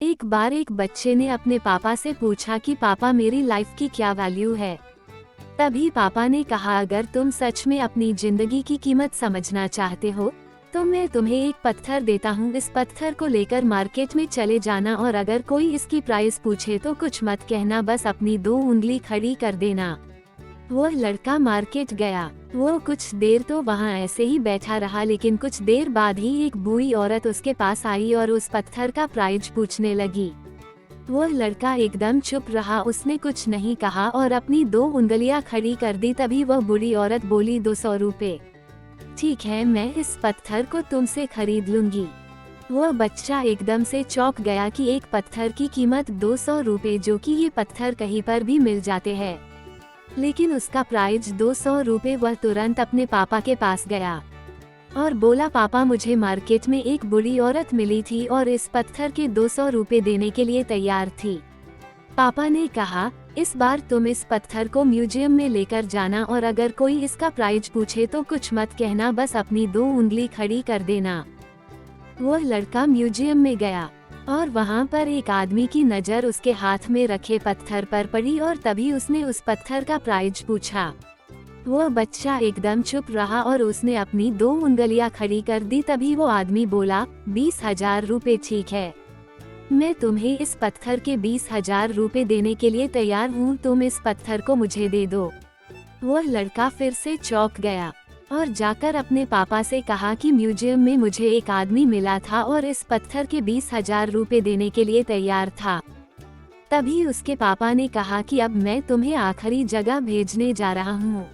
एक बार एक बच्चे ने अपने पापा से पूछा कि पापा मेरी लाइफ की क्या वैल्यू है। तभी पापा ने कहा, अगर तुम सच में अपनी जिंदगी की कीमत समझना चाहते हो तो मैं तुम्हें एक पत्थर देता हूँ। इस पत्थर को लेकर मार्केट में चले जाना और अगर कोई इसकी प्राइस पूछे तो कुछ मत कहना, बस अपनी 2 उंगली खड़ी कर देना। वह लड़का मार्केट गया। वो कुछ देर तो वहाँ ऐसे ही बैठा रहा, लेकिन कुछ देर बाद ही एक बूढ़ी औरत उसके पास आई और उस पत्थर का प्राइस पूछने लगी। वह लड़का एकदम चुप रहा, उसने कुछ नहीं कहा और अपनी 2 उंगलियां खड़ी कर दी। तभी वह बूढ़ी औरत बोली, 200 रुपए। ठीक है, मैं इस पत्थर को तुमसे खरीद लूंगी। वह बच्चा एकदम से चौंक गया कि एक पत्थर की कीमत 200 रुपए, जो कि ये पत्थर कहीं पर भी मिल जाते हैं, लेकिन उसका प्राइस 200 रुपए। वह तुरंत अपने पापा के पास गया और बोला, पापा मुझे मार्केट में एक बूढ़ी औरत मिली थी और इस पत्थर के 200 रुपए देने के लिए तैयार थी। पापा ने कहा, इस बार तुम इस पत्थर को म्यूजियम में लेकर जाना और अगर कोई इसका प्राइस पूछे तो कुछ मत कहना, बस अपनी 2 उंगली खड़ी कर देना। वह लड़का म्यूजियम में गया और वहाँ पर एक आदमी की नज़र उसके हाथ में रखे पत्थर पर पड़ी और तभी उसने उस पत्थर का प्राइस पूछा। वह बच्चा एकदम चुप रहा और उसने अपनी 2 उंगलियां खड़ी कर दी। तभी वो आदमी बोला, 20,000 रुपए। ठीक है, मैं तुम्हें इस पत्थर के 20,000 रुपए देने के लिए तैयार हूँ, तुम इस पत्थर को मुझे दे दो। वह लड़का फिर से चौंक गया और जाकर अपने पापा से कहा कि म्यूजियम में मुझे एक आदमी मिला था और इस पत्थर के 20,000 रुपए देने के लिए तैयार था। तभी उसके पापा ने कहा कि अब मैं तुम्हें आखिरी जगह भेजने जा रहा हूँ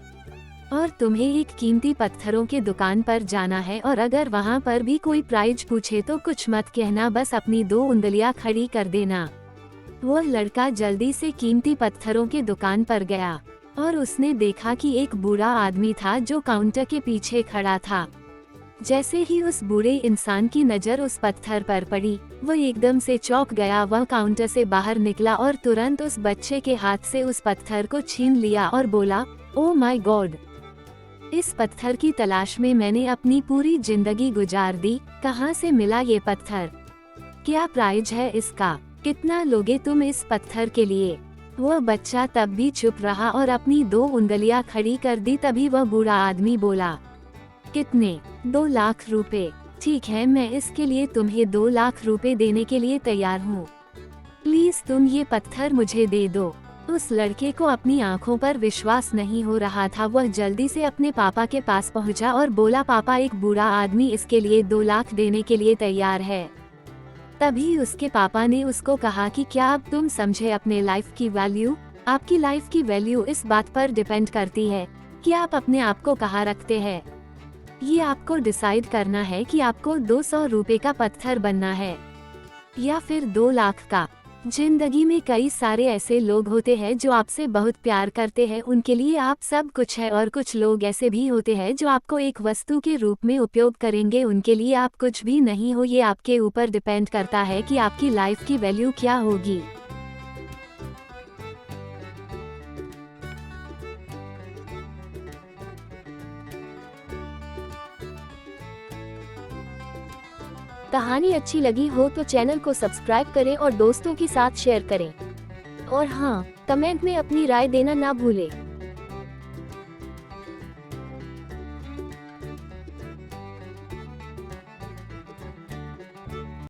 और तुम्हें एक कीमती पत्थरों के दुकान पर जाना है और अगर वहाँ पर भी कोई प्राइस पूछे तो कुछ मत कहना, बस अपनी 2 उंगलियां खड़ी कर देना। वह लड़का जल्दी से कीमती पत्थरों के दुकान पर गया और उसने देखा कि एक बूढ़ा आदमी था जो काउंटर के पीछे खड़ा था। जैसे ही उस बूढ़े इंसान की नज़र उस पत्थर पर पड़ी, वह एकदम से चौंक गया। वह काउंटर से बाहर निकला और तुरंत उस बच्चे के हाथ से उस पत्थर को छीन लिया और बोला, ओह माय गॉड, इस पत्थर की तलाश में मैंने अपनी पूरी जिंदगी गुजार दी। कहाँ से मिला ये पत्थर? क्या प्राइस है इसका? कितना लोगे तुम इस पत्थर के लिए? वह बच्चा तब भी चुप रहा और अपनी 2 उंगलियां खड़ी कर दी। तभी वह बूढ़ा आदमी बोला, कितने? 2 लाख रुपए। ठीक है, मैं इसके लिए तुम्हें 2 लाख रुपए देने के लिए तैयार हूँ। प्लीज तुम ये पत्थर मुझे दे दो। उस लड़के को अपनी आंखों पर विश्वास नहीं हो रहा था। वह जल्दी से अपने पापा के पास पहुंचा और बोला, पापा एक बूढ़ा आदमी इसके लिए 2 लाख देने के लिए तैयार है। तभी उसके पापा ने उसको कहा कि क्या अब तुम समझे अपने लाइफ की वैल्यू? आपकी लाइफ की वैल्यू इस बात पर डिपेंड करती है कि आप अपने आप को कहाँ रखते हैं। ये आपको डिसाइड करना है कि आपको 200 रुपए का पत्थर बनना है या फिर 2 लाख का। जिंदगी में कई सारे ऐसे लोग होते हैं जो आपसे बहुत प्यार करते हैं, उनके लिए आप सब कुछ है, और कुछ लोग ऐसे भी होते हैं जो आपको एक वस्तु के रूप में उपयोग करेंगे, उनके लिए आप कुछ भी नहीं हो। ये आपके ऊपर डिपेंड करता है कि आपकी लाइफ की वैल्यू क्या होगी। कहानी अच्छी लगी हो तो चैनल को सब्सक्राइब करें और दोस्तों के साथ शेयर करें। और हाँ, कमेंट में अपनी राय देना ना भूलें।